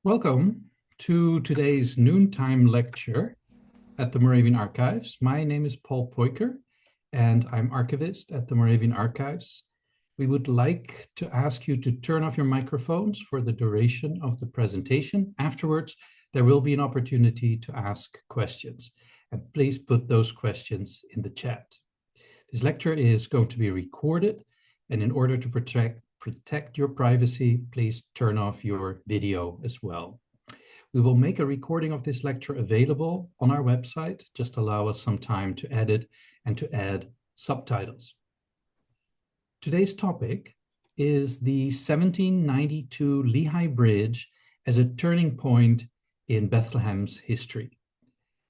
Welcome to today's noontime lecture at the Moravian Archives. My name is Paul Poiker, and I'm archivist at the Moravian Archives. We would like to ask you to turn off your microphones for the duration of the presentation. Afterwards, there will be an opportunity to ask questions, and please put those questions in the chat. This lecture is going to be recorded, and in order to protect your privacy, please turn off your video as well. We will make a recording of this lecture available on our website. Just allow us some time to edit and to add subtitles. Today's topic is the 1792 Lehigh Bridge as a turning point in Bethlehem's history.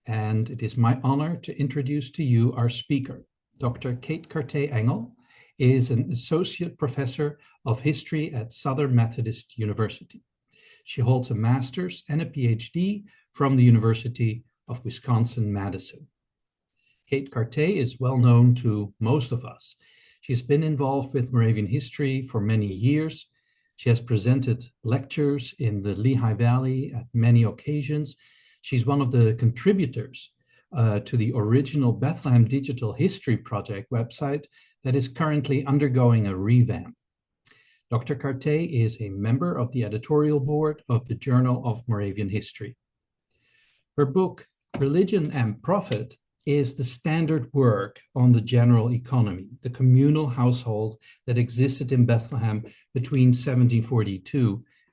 And it is my honor to introduce to you our speaker. Dr. Kate Carté Engel is an associate professor of history at Southern Methodist University. She holds a master's and a PhD from the University of Wisconsin-Madison. Kate Carté is well known to most of us. She's been involved with Moravian history for many years. She has presented lectures in the Lehigh Valley at many occasions. She's one of the contributors to the original Bethlehem Digital History Project website that is currently undergoing a revamp. Dr. Carté is a member of the editorial board of the Journal of Moravian History. Her book, Religion and Profit, is the standard work on the general economy, the communal household that existed in Bethlehem between 1742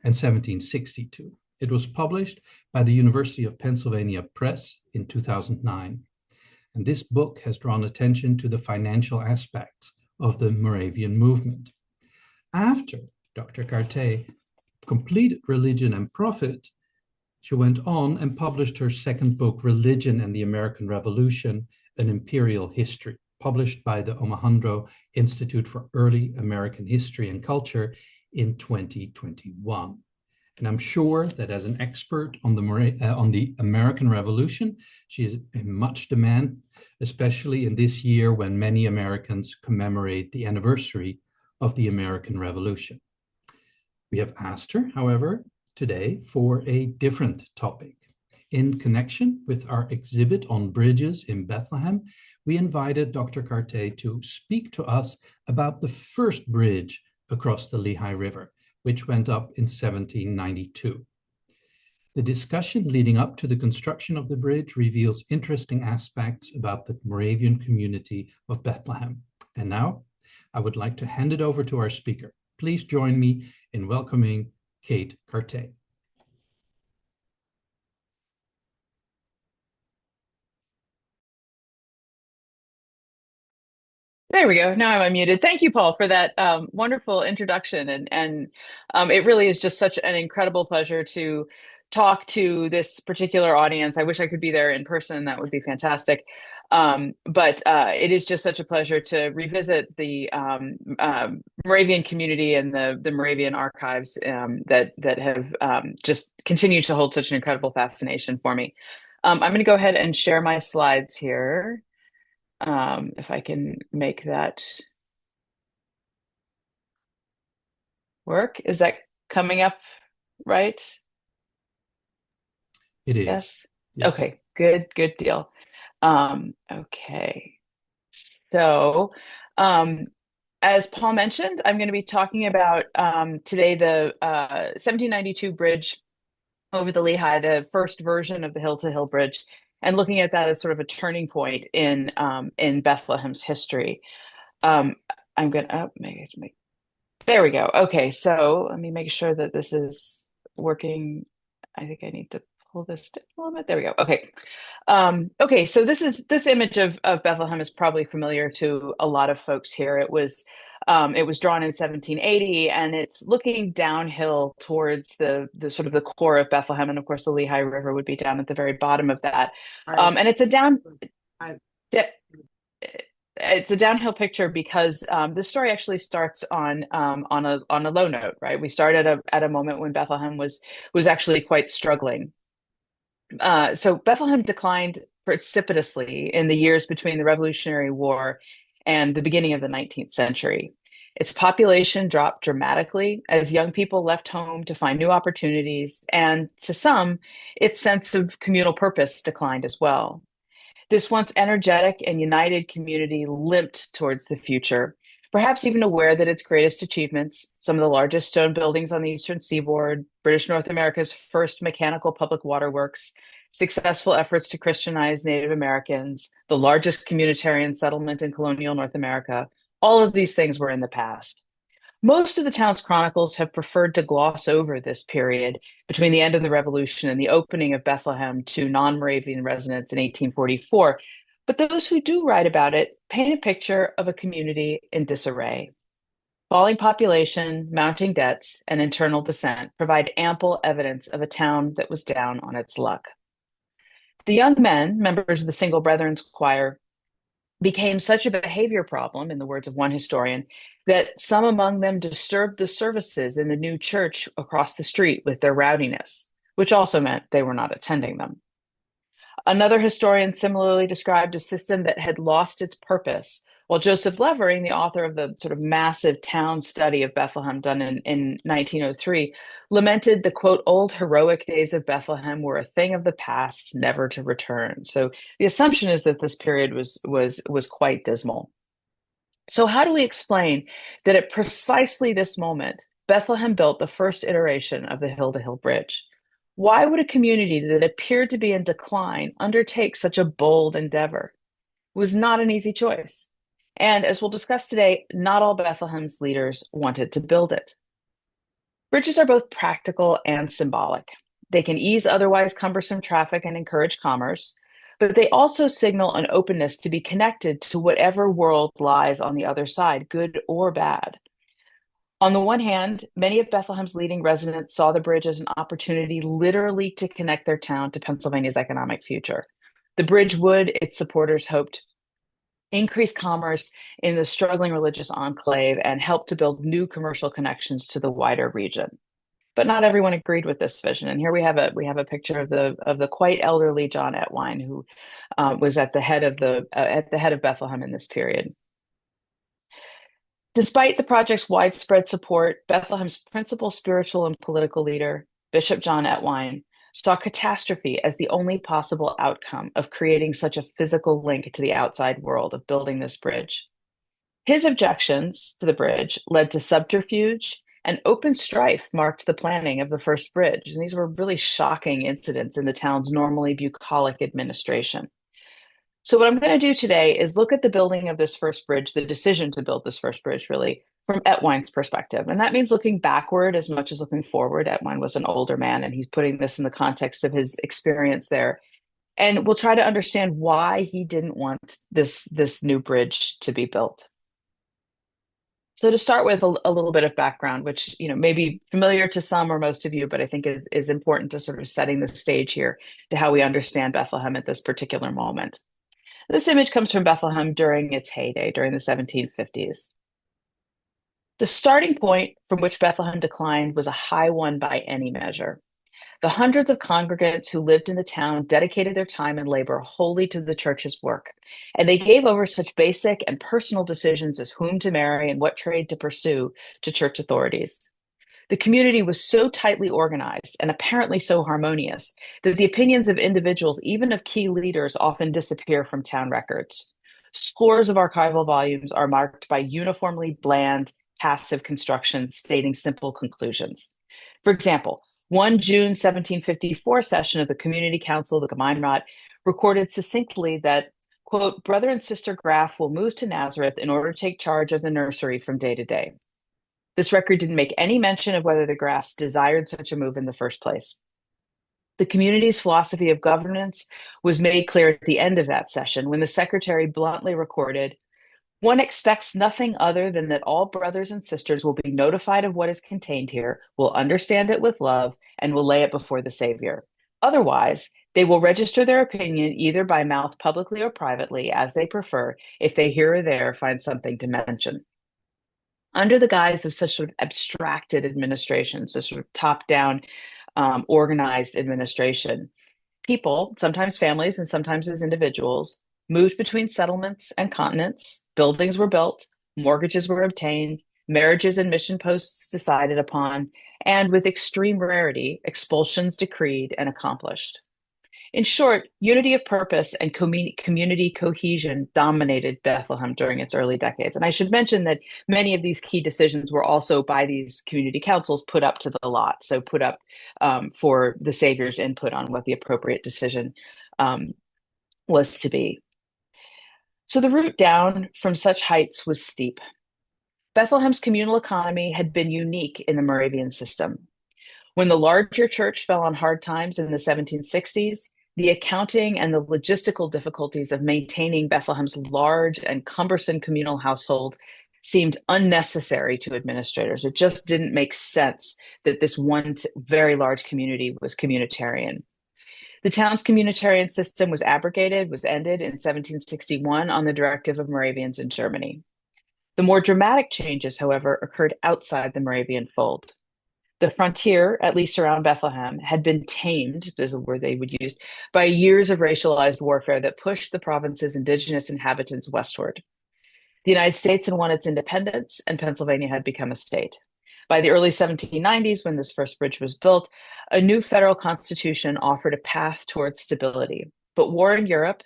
and 1762. It was published by the University of Pennsylvania Press in 2009. And this book has drawn attention to the financial aspects of the Moravian movement. After Dr. Carté completed Religion and Profit, she went on and published her second book, Religion and the American Revolution, An Imperial History, published by the Omohundro Institute for Early American History and Culture in 2021. And I'm sure that as an expert on the American Revolution, she is in much demand, especially in this year when many Americans commemorate the anniversary of the American Revolution. We have asked her, however, today for a different topic. In connection with our exhibit on bridges in Bethlehem, we invited Dr. Carté to speak to us about the first bridge across the Lehigh River, which went up in 1792. The discussion leading up to the construction of the bridge reveals interesting aspects about the Moravian community of Bethlehem. And now, I would like to hand it over to our speaker. Please join me in welcoming Kate Carté. There we go. Now I'm unmuted. Thank you, Paul, for that wonderful introduction. And it really is just such an incredible pleasure to talk to this particular audience. I wish I could be there in person. That would be fantastic. But it is just such a pleasure to revisit the Moravian community and the Moravian archives that have just continued to hold such an incredible fascination for me. I'm going to go ahead and share my slides here. If I can make that work. Is that coming up right? It is. Yes. Yes. Okay, good deal. Okay. So, as Paul mentioned, I'm going to be talking about today the 1792 bridge over the Lehigh, the first version of the hill-to-hill bridge, and looking at that as sort of a turning point in Bethlehem's history. I'm going to make there we go. Okay, so let me make sure that this is working. I think I need to pull this down a little bit. There we go. Okay. Okay, so this image of Bethlehem is probably familiar to a lot of folks here. It was drawn in 1780, and it's looking downhill towards the sort of the core of Bethlehem, and of course the Lehigh River would be down at the very bottom of that. And it's a downhill picture because the story actually starts on a low note, right? We start at a moment when Bethlehem was actually quite struggling. So Bethlehem declined precipitously in the years between the Revolutionary War and the beginning of the 19th century. Its population dropped dramatically as young people left home to find new opportunities, and to some, its sense of communal purpose declined as well. This once energetic and united community limped towards the future, perhaps even aware that its greatest achievements, some of the largest stone buildings on the eastern seaboard, British North America's first mechanical public waterworks, successful efforts to Christianize Native Americans, the largest communitarian settlement in colonial North America, all of these things were in the past. Most of the town's chronicles have preferred to gloss over this period between the end of the Revolution and the opening of Bethlehem to non-Moravian residents in 1844, but those who do write about it paint a picture of a community in disarray. Falling population, mounting debts, and internal dissent provide ample evidence of a town that was down on its luck. The young men, members of the Single Brethren's Choir, became such a behavior problem, in the words of one historian, that some among them disturbed the services in the new church across the street with their rowdiness, which also meant they were not attending them. Another historian similarly described a system that had lost its purpose, while Joseph Levering, the author of the sort of massive town study of Bethlehem done in 1903, lamented the quote, old heroic days of Bethlehem were a thing of the past, never to return. So the assumption is that this period was quite dismal. So how do we explain that at precisely this moment, Bethlehem built the first iteration of the hill-to-hill bridge? Why would a community that appeared to be in decline undertake such a bold endeavor? It was not an easy choice. And as we'll discuss today, not all Bethlehem's leaders wanted to build it. Bridges are both practical and symbolic. They can ease otherwise cumbersome traffic and encourage commerce, but they also signal an openness to be connected to whatever world lies on the other side, good or bad. On the one hand, many of Bethlehem's leading residents saw the bridge as an opportunity literally to connect their town to Pennsylvania's economic future. The bridge would, its supporters hoped, increase commerce in the struggling religious enclave and help to build new commercial connections to the wider region. But not everyone agreed with this vision. And here we have a picture of the quite elderly John Etwine, who was at the head of Bethlehem in this period. Despite the project's widespread support, Bethlehem's principal spiritual and political leader, Bishop John Etwine, saw catastrophe as the only possible outcome of creating such a physical link to the outside world, of building this bridge. His objections to the bridge led to subterfuge, and open strife marked the planning of the first bridge. And these were really shocking incidents in the town's normally bucolic administration. So what I'm going to do today is look at the building of this first bridge, the decision to build this first bridge, really, from Etwine's perspective. And that means looking backward as much as looking forward. Etwine was an older man, and he's putting this in the context of his experience there. And we'll try to understand why he didn't want this new bridge to be built. So to start with a little bit of background, which may be familiar to some or most of you, but I think it is important to sort of setting the stage here to how we understand Bethlehem at this particular moment. This image comes from Bethlehem during its heyday, during the 1750s. The starting point from which Bethlehem declined was a high one by any measure. The hundreds of congregants who lived in the town dedicated their time and labor wholly to the church's work, and they gave over such basic and personal decisions as whom to marry and what trade to pursue to church authorities. The community was so tightly organized and apparently so harmonious that the opinions of individuals, even of key leaders, often disappear from town records. Scores of archival volumes are marked by uniformly bland, passive constructions stating simple conclusions. For example, one June 1754 session of the Community Council, the Gemeinderat, recorded succinctly that, quote, brother and sister Graf will move to Nazareth in order to take charge of the nursery from day to day. This record didn't make any mention of whether the Grafs desired such a move in the first place. The community's philosophy of governance was made clear at the end of that session when the secretary bluntly recorded, one expects nothing other than that all brothers and sisters will be notified of what is contained here, will understand it with love, and will lay it before the Savior. Otherwise, they will register their opinion either by mouth publicly or privately, as they prefer, if they here or there find something to mention. Under the guise of such sort of abstracted administration, so sort of top-down, organized administration, people, sometimes families and sometimes as individuals, moved between settlements and continents, buildings were built, mortgages were obtained, marriages and mission posts decided upon, and with extreme rarity, expulsions decreed and accomplished. In short, unity of purpose and community cohesion dominated Bethlehem during its early decades. And I should mention that many of these key decisions were also by these community councils put up to the lot, so put up for the Savior's input on what the appropriate decision was to be. So the route down from such heights was steep. Bethlehem's communal economy had been unique in the Moravian system. When the larger church fell on hard times in the 1760s, the accounting and the logistical difficulties of maintaining Bethlehem's large and cumbersome communal household seemed unnecessary to administrators. It just didn't make sense that this one very large community was communitarian. The town's communitarian system was ended in 1761 on the directive of Moravians in Germany. The more dramatic changes, however, occurred outside the Moravian fold. The frontier, at least around Bethlehem, had been tamed, this is a word they would use, by years of racialized warfare that pushed the province's indigenous inhabitants westward. The United States had won its independence, and Pennsylvania had become a state. By the early 1790s, when this first bridge was built, a new federal constitution offered a path towards stability. But war in Europe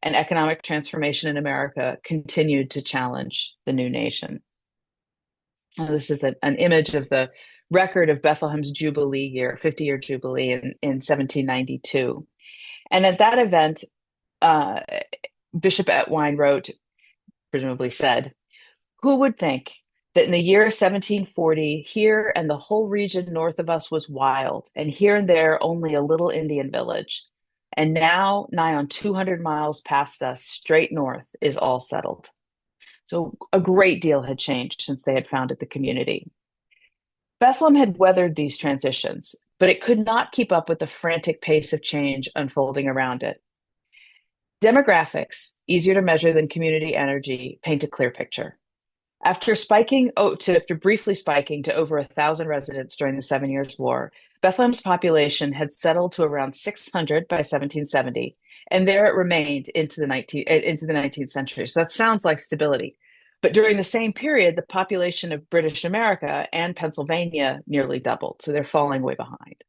and economic transformation in America continued to challenge the new nation. Now, this is an image of the record of Bethlehem's Jubilee year, 50-year Jubilee in 1792. And at that event, Bishop Etwine wrote, presumably said, "Who would think that in the year 1740, here and the whole region north of us was wild, and here and there only a little Indian village. And now, nigh on 200 miles past us, straight north, is all settled." So a great deal had changed since they had founded the community. Bethlehem had weathered these transitions, but it could not keep up with the frantic pace of change unfolding around it. Demographics, easier to measure than community energy, paint a clear picture. After briefly spiking to over 1,000 residents during the 7 Years' War, Bethlehem's population had settled to around 600 by 1770, and there it remained into the 19th century. So that sounds like stability. But during the same period, the population of British America and Pennsylvania nearly doubled, so they're falling way behind.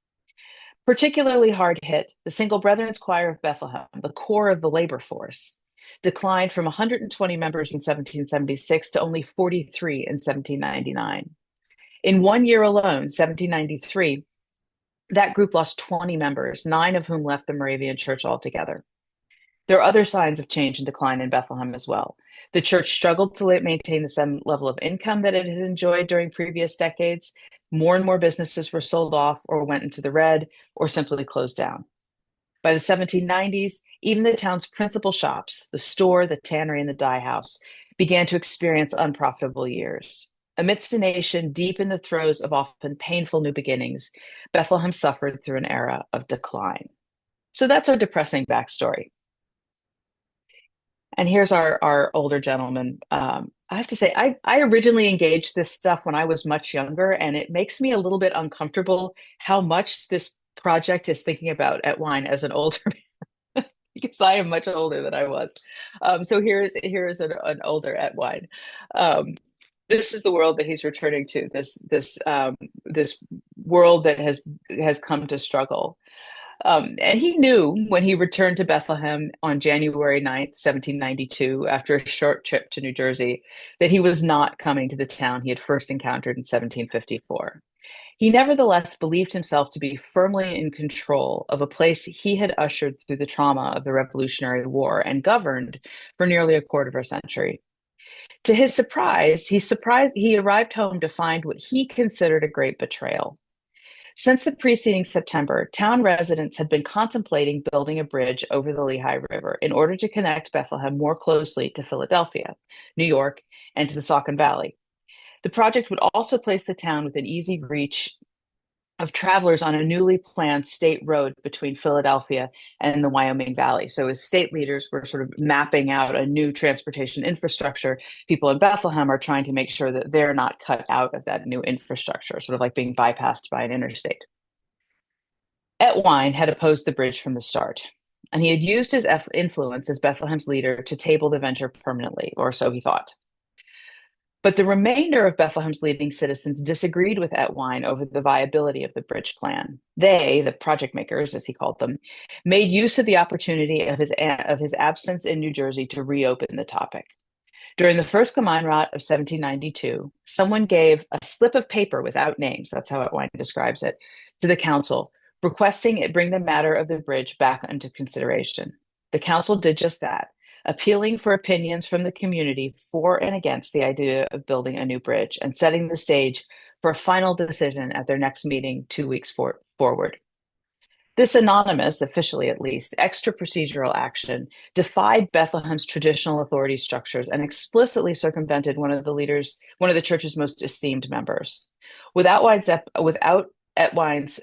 Particularly hard hit, the Single Brethren's Choir of Bethlehem, the core of the labor force, declined from 120 members in 1776 to only 43 in 1799. In 1 year alone, 1793, that group lost 20 members, 9 of whom left the Moravian Church altogether. There are other signs of change and decline in Bethlehem as well. The church struggled to maintain the same level of income that it had enjoyed during previous decades. More and more businesses were sold off or went into the red or simply closed down. By the 1790s, even the town's principal shops, the store, the tannery, and the dye house, began to experience unprofitable years. Amidst a nation deep in the throes of often painful new beginnings, Bethlehem suffered through an era of decline. So that's our depressing backstory. And here's our older gentleman. I have to say, I originally engaged this stuff when I was much younger, and it makes me a little bit uncomfortable how much this project is thinking about Etwine as an older man, because I am much older than I was. So here's an older Etwine. This is the world that he's returning to. This world that has come to struggle. And he knew when he returned to Bethlehem on January 9th, 1792, after a short trip to New Jersey, that he was not coming to the town he had first encountered in 1754. He nevertheless believed himself to be firmly in control of a place he had ushered through the trauma of the Revolutionary War and governed for nearly a quarter of a century. To his surprise, he arrived home to find what he considered a great betrayal. Since the preceding September, town residents had been contemplating building a bridge over the Lehigh River in order to connect Bethlehem more closely to Philadelphia, New York, and to the Saucon Valley. The project would also place the town within easy reach of travelers on a newly planned state road between Philadelphia and the Wyoming Valley. So as state leaders were sort of mapping out a new transportation infrastructure, people in Bethlehem are trying to make sure that they're not cut out of that new infrastructure, sort of like being bypassed by an interstate. Etwine had opposed the bridge from the start, and he had used his influence as Bethlehem's leader to table the venture permanently, or so he thought. But the remainder of Bethlehem's leading citizens disagreed with Etwine over the viability of the bridge plan. They, the project makers, as he called them, made use of the opportunity of his absence in New Jersey to reopen the topic. During the first Gemeinderat of 1792, someone gave a slip of paper without names, that's how Etwine describes it, to the council, requesting it bring the matter of the bridge back into consideration. The council did just that, appealing for opinions from the community for and against the idea of building a new bridge and setting the stage for a final decision at their next meeting 2 weeks forward. This anonymous, officially at least, extra procedural action defied Bethlehem's traditional authority structures and explicitly circumvented one of the church's most esteemed members. Without Etwine's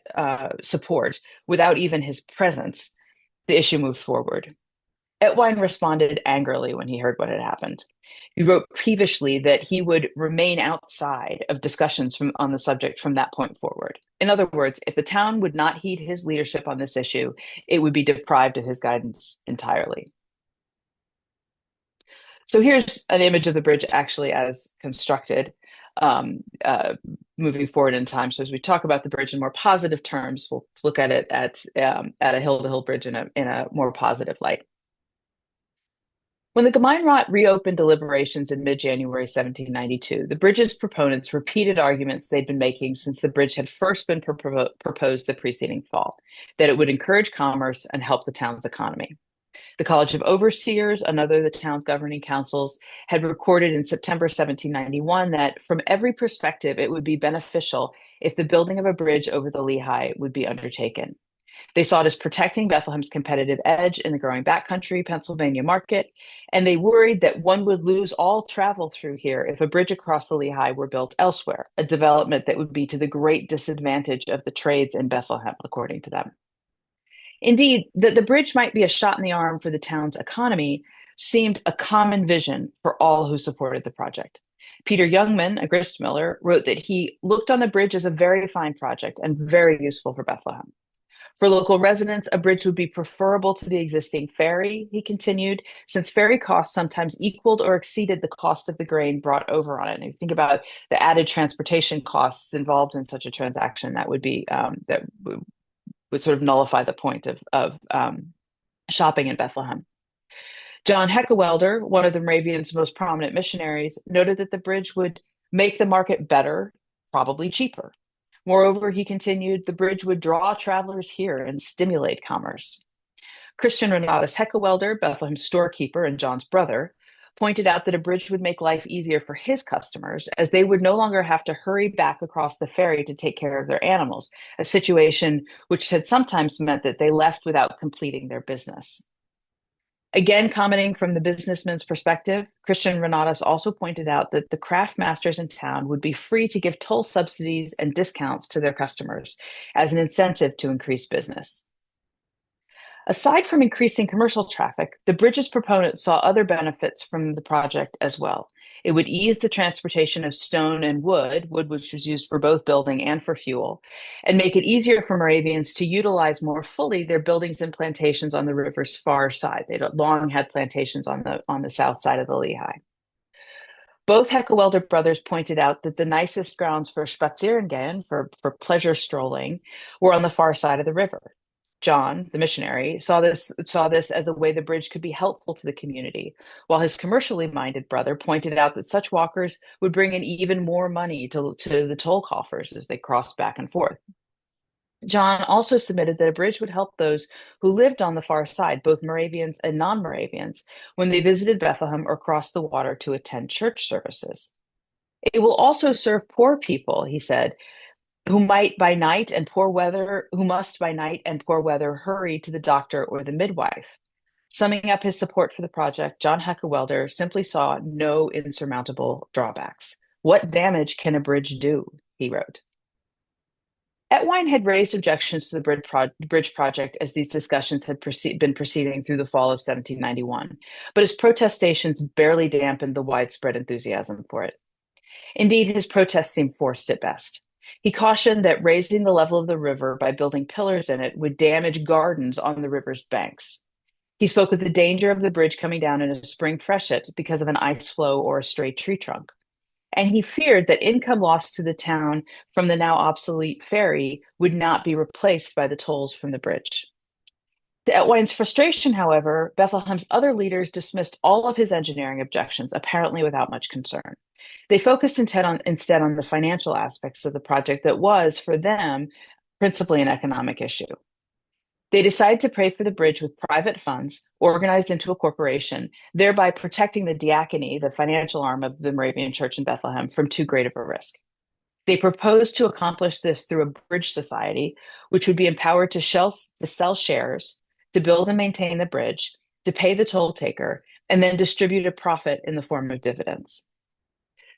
support, without even his presence, the issue moved forward. Etwine responded angrily when he heard what had happened. He wrote peevishly that he would remain outside of discussions on the subject from that point forward. In other words, if the town would not heed his leadership on this issue, it would be deprived of his guidance entirely. So here's an image of the bridge actually as constructed, moving forward in time. So as we talk about the bridge in more positive terms, we'll look at it at a hill-to-hill bridge in a more positive light. When the Gemeinderat reopened deliberations in mid-January 1792, the bridge's proponents repeated arguments they'd been making since the bridge had first been proposed the preceding fall, that it would encourage commerce and help the town's economy. The College of Overseers, another of the town's governing councils, had recorded in September 1791 that from every perspective, it would be beneficial if the building of a bridge over the Lehigh would be undertaken. They saw it as protecting Bethlehem's competitive edge in the growing backcountry Pennsylvania market, and they worried that one would lose all travel through here if a bridge across the Lehigh were built elsewhere, a development that would be to the great disadvantage of the trades in Bethlehem, according to them. Indeed, that the bridge might be a shot in the arm for the town's economy seemed a common vision for all who supported the project. Peter Youngman, a gristmiller, wrote that he looked on the bridge as a very fine project and very useful for Bethlehem. For local residents, a bridge would be preferable to the existing ferry, he continued, since ferry costs sometimes equaled or exceeded the cost of the grain brought over on it. And if you think about the added transportation costs involved in such a transaction, that would be that would sort of nullify the point of shopping in Bethlehem. John Heckewelder, one of the Moravians' most prominent missionaries, noted that the bridge would make the market better, probably cheaper. Moreover, he continued, the bridge would draw travelers here and stimulate commerce. Christian Renatus Heckewelder, Bethlehem's storekeeper and John's brother, pointed out that a bridge would make life easier for his customers, as they would no longer have to hurry back across the ferry to take care of their animals, a situation which had sometimes meant that they left without completing their business. Again, commenting from the businessman's perspective, Christian Renatus also pointed out that the craft masters in town would be free to give toll subsidies and discounts to their customers as an incentive to increase business. Aside from increasing commercial traffic, the bridge's proponents saw other benefits from the project as well. It would ease the transportation of stone and wood which was used for both building and for fuel, and make it easier for Moravians to utilize more fully their buildings and plantations on the river's far side. They'd long had plantations on the south side of the Lehigh. Both Heckewelder brothers pointed out that the nicest grounds for Spazierengehen, for pleasure strolling, were on the far side of the river. John, the missionary, saw this as a way the bridge could be helpful to the community, while his commercially minded brother pointed out that such walkers would bring in even more money to the toll coffers as they crossed back and forth. John also submitted that a bridge would help those who lived on the far side, both Moravians and non-Moravians, when they visited Bethlehem or crossed the water to attend church services. It will also serve poor people, he said, who must by night and poor weather hurry to the doctor or the midwife. Summing up his support for the project, John Heckewelder simply saw no insurmountable drawbacks. What damage can a bridge do? He wrote. Etwine had raised objections to the bridge project as these discussions had been proceeding through the fall of 1791, but his protestations barely dampened the widespread enthusiasm for it. Indeed, his protests seemed forced at best. He cautioned that raising the level of the river by building pillars in it would damage gardens on the river's banks. He spoke of the danger of the bridge coming down in a spring freshet because of an ice floe or a stray tree trunk. and he feared that income lost to the town from the now obsolete ferry would not be replaced by the tolls from the bridge. To Etwine's frustration, however, Bethlehem's other leaders dismissed all of his engineering objections, apparently without much concern. They focused instead on the financial aspects of the project that was, for them, principally an economic issue. They decided to pay for the bridge with private funds organized into a corporation, thereby protecting the diaconate, the financial arm of the Moravian Church in Bethlehem, from too great of a risk. They proposed to accomplish this through a bridge society, which would be empowered to sell shares, to build and maintain the bridge, to pay the toll taker, and then distribute a profit in the form of dividends.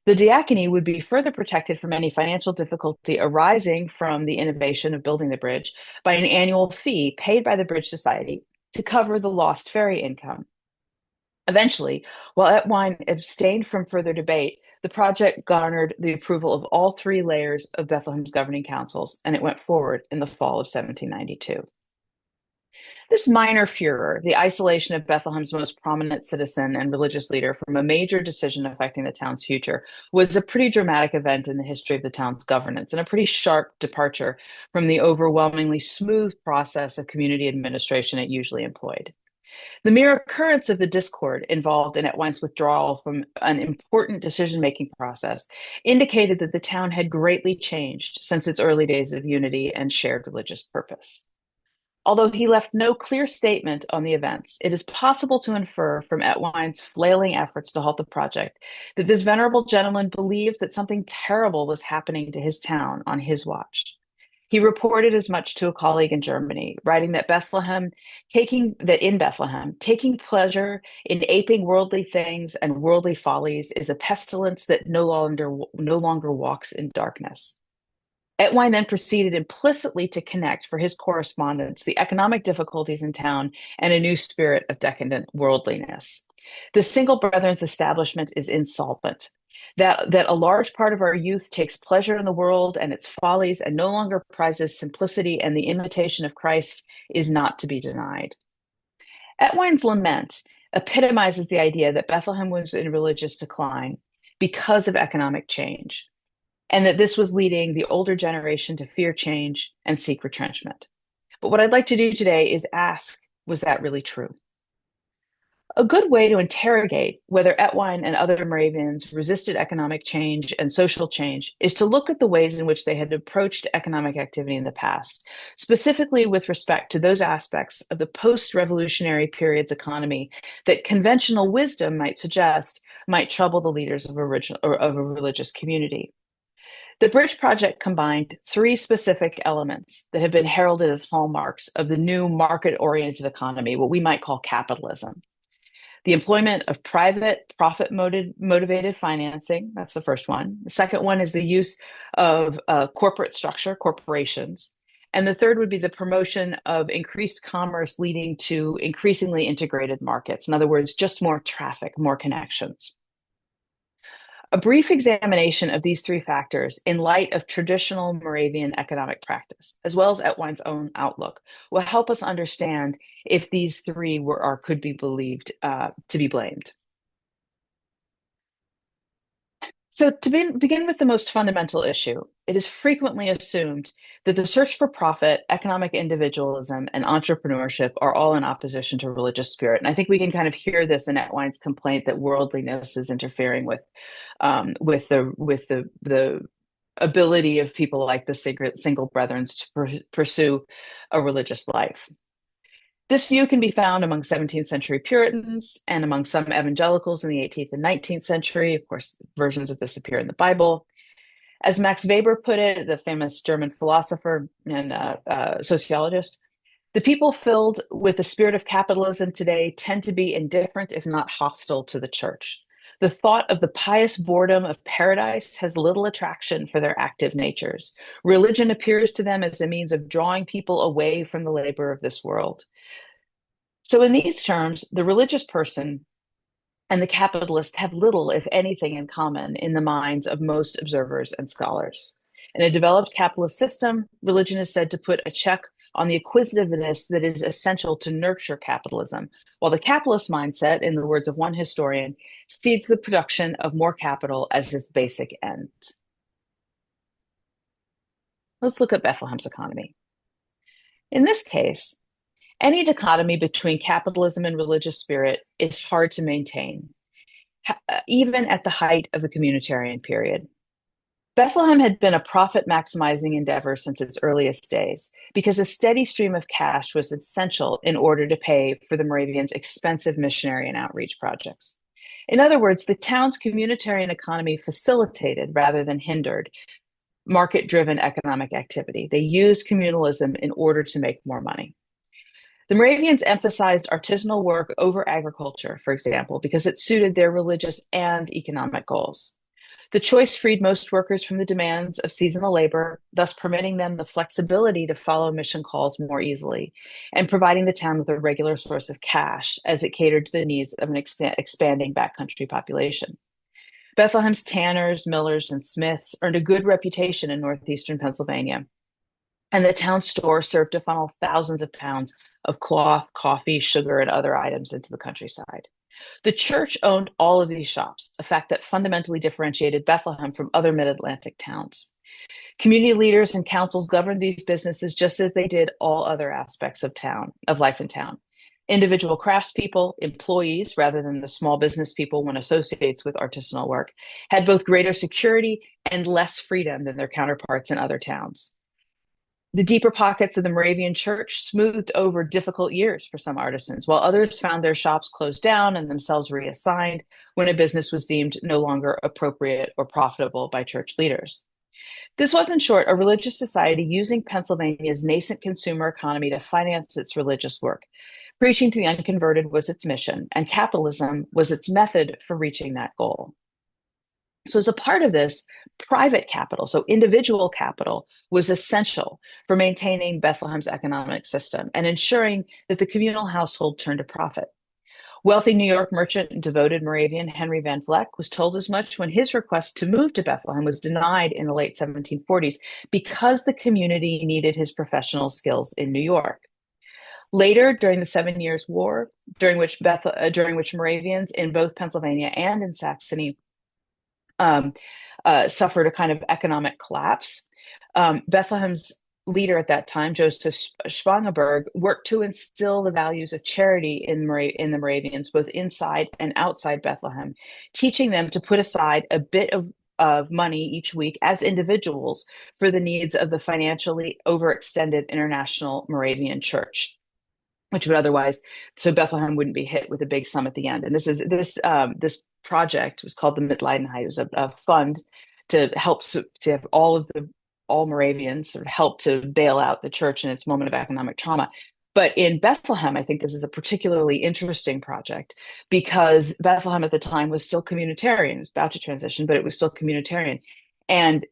The diaconate would be further protected from any financial difficulty arising from the innovation of building the bridge by an annual fee paid by the Bridge Society to cover the lost ferry income. Eventually, while Etwine abstained from further debate, the project garnered the approval of all three layers of Bethlehem's governing councils, and it went forward in the fall of 1792. This minor furor, the isolation of Bethlehem's most prominent citizen and religious leader from a major decision affecting the town's future, was a pretty dramatic event in the history of the town's governance and a pretty sharp departure from the overwhelmingly smooth process of community administration it usually employed. The mere occurrence of the discord involved in Etwine's withdrawal from an important decision-making process indicated that the town had greatly changed since its early days of unity and shared religious purpose. Although he left no clear statement on the events, it is possible to infer from Etwine's flailing efforts to halt the project that this venerable gentleman believed that something terrible was happening to his town on his watch. He reported as much to a colleague in Germany, writing that in Bethlehem, taking pleasure in aping worldly things and worldly follies is a pestilence that no longer walks in darkness. Etwine then proceeded implicitly to connect for his correspondence the economic difficulties in town and a new spirit of decadent worldliness. The Single Brethren's establishment is insolvent. That a large part of our youth takes pleasure in the world and its follies and no longer prizes simplicity and the imitation of Christ is not to be denied. Etwine's lament epitomizes the idea that Bethlehem was in religious decline because of economic change, and that this was leading the older generation to fear change and seek retrenchment. But what I'd like to do today is ask, was that really true? A good way to interrogate whether Etwine and other Moravians resisted economic change and social change is to look at the ways in which they had approached economic activity in the past, specifically with respect to those aspects of the post-revolutionary period's economy that conventional wisdom might suggest might trouble the leaders of a religious community. The Bridge Project combined three specific elements that have been heralded as hallmarks of the new market-oriented economy, what we might call capitalism. The employment of private profit-motivated financing, that's the first one. The second one is the use of corporate structure, corporations. And the third would be the promotion of increased commerce leading to increasingly integrated markets. In other words, just more traffic, more connections. A brief examination of these three factors in light of traditional Moravian economic practice, as well as Etwine's own outlook, will help us understand if these three were or could be believed to be blamed. So to begin with the most fundamental issue, it is frequently assumed that the search for profit, economic individualism, and entrepreneurship are all in opposition to religious spirit. And I think we can kind of hear this in Etwine's complaint that worldliness is interfering with the ability of people like the Single Brethren to pursue a religious life. This view can be found among 17th century Puritans and among some evangelicals in the 18th and 19th century. Of course, versions of this appear in the Bible. As Max Weber put it, the famous German philosopher and sociologist, the people filled with the spirit of capitalism today tend to be indifferent, if not hostile, to the church. The thought of the pious boredom of paradise has little attraction for their active natures. Religion appears to them as a means of drawing people away from the labor of this world. So in these terms, the religious person and the capitalist have little, if anything, in common in the minds of most observers and scholars. In a developed capitalist system, religion is said to put a check on the acquisitiveness that is essential to nurture capitalism, while the capitalist mindset, in the words of one historian, sees the production of more capital as its basic end. Let's look at Bethlehem's economy. In this case, any dichotomy between capitalism and religious spirit is hard to maintain, even at the height of the communitarian period. Bethlehem had been a profit maximizing endeavor since its earliest days because a steady stream of cash was essential in order to pay for the Moravians' expensive missionary and outreach projects. In other words, the town's communitarian economy facilitated rather than hindered market-driven economic activity. They used communalism in order to make more money. The Moravians emphasized artisanal work over agriculture, for example, because it suited their religious and economic goals. The choice freed most workers from the demands of seasonal labor, thus permitting them the flexibility to follow mission calls more easily, and providing the town with a regular source of cash as it catered to the needs of an expanding backcountry population. Bethlehem's tanners, millers, and smiths earned a good reputation in northeastern Pennsylvania, and the town store served to funnel thousands of pounds of cloth, coffee, sugar, and other items into the countryside. The church owned all of these shops, a fact that fundamentally differentiated Bethlehem from other mid-Atlantic towns. Community leaders and councils governed these businesses just as they did all other aspects of life in town. Individual craftspeople, employees, rather than the small business people one associates with artisanal work, had both greater security and less freedom than their counterparts in other towns. The deeper pockets of the Moravian church smoothed over difficult years for some artisans, while others found their shops closed down and themselves reassigned when a business was deemed no longer appropriate or profitable by church leaders. This was, in short, a religious society using Pennsylvania's nascent consumer economy to finance its religious work. Preaching to the unconverted was its mission, and capitalism was its method for reaching that goal. So as a part of this, private capital, so individual capital, was essential for maintaining Bethlehem's economic system and ensuring that the communal household turned a profit. Wealthy New York merchant and devoted Moravian Henry Van Vleck was told as much when his request to move to Bethlehem was denied in the late 1740s because the community needed his professional skills in New York. Later, during the 7 Years' War, during which Moravians in both Pennsylvania and in Saxony suffered a kind of economic collapse. Bethlehem's leader at that time, Joseph Spangenberg, worked to instill the values of charity in the Moravians, both inside and outside Bethlehem, teaching them to put aside a bit of money each week as individuals for the needs of the financially overextended International Moravian Church, which would otherwise, so Bethlehem wouldn't be hit with a big sum at the end. And this project was called the Mitleidenheit. It was a fund to help to have all Moravians sort of help to bail out the church in its moment of economic trauma. But in Bethlehem, I think this is a particularly interesting project because Bethlehem at the time was still communitarian. It was about to transition, but it was still communitarian. And